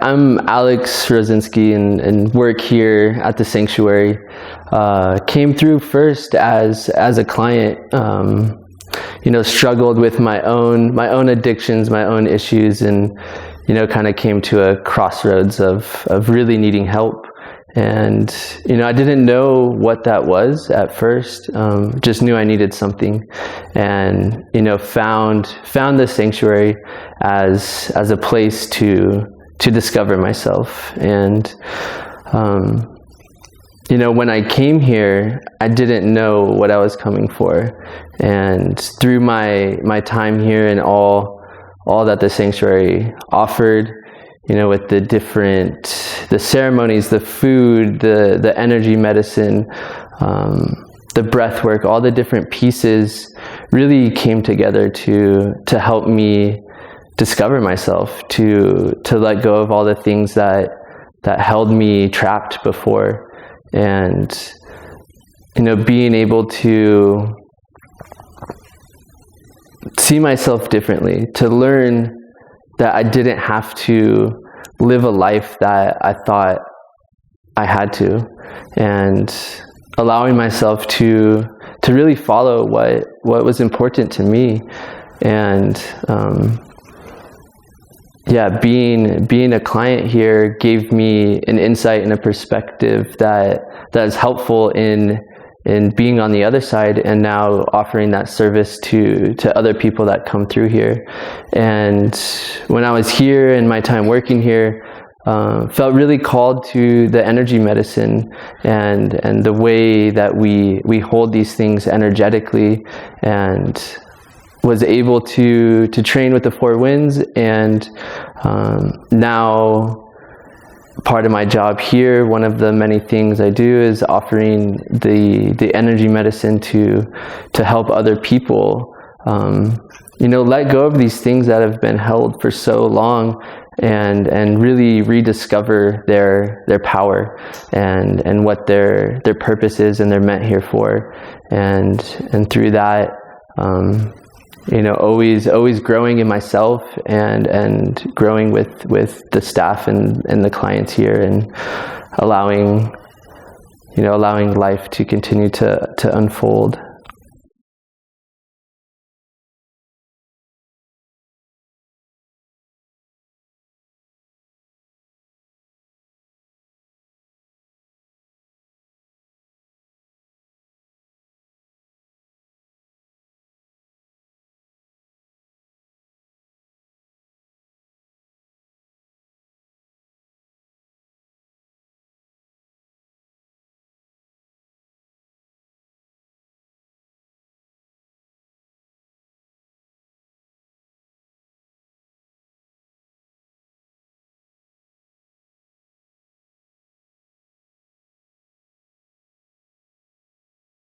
I'm Alex Rozinski and work here at the Sanctuary. Came through first as a client, struggled with my own addictions, my own issues, and, kind of came to a crossroads of really needing help. And, I didn't know what that was at first, just knew I needed something, and, found the Sanctuary as a place to discover myself. And, when I came here, I didn't know what I was coming for. And through my time here and all that the Sanctuary offered, with the ceremonies, the food, the energy medicine, the breath work, all the different pieces really came together to help me discover myself, to let go of all the things that held me trapped before, and being able to see myself differently, to learn that I didn't have to live a life that I thought I had to, and allowing myself to really follow what was important to me. And being a client here gave me an insight and a perspective that is helpful in being on the other side, and now offering that service to other people that come through here. And when I was here and my time working here, felt really called to the energy medicine and the way that we hold these things energetically, and was able to train with the Four Winds. And now part of my job here, one of the many things I do is offering the energy medicine to help other people let go of these things that have been held for so long, and really rediscover their power and what their purpose is and they're meant here for. And through that, always growing in myself and growing with the staff and the clients here, and allowing life to continue to unfold.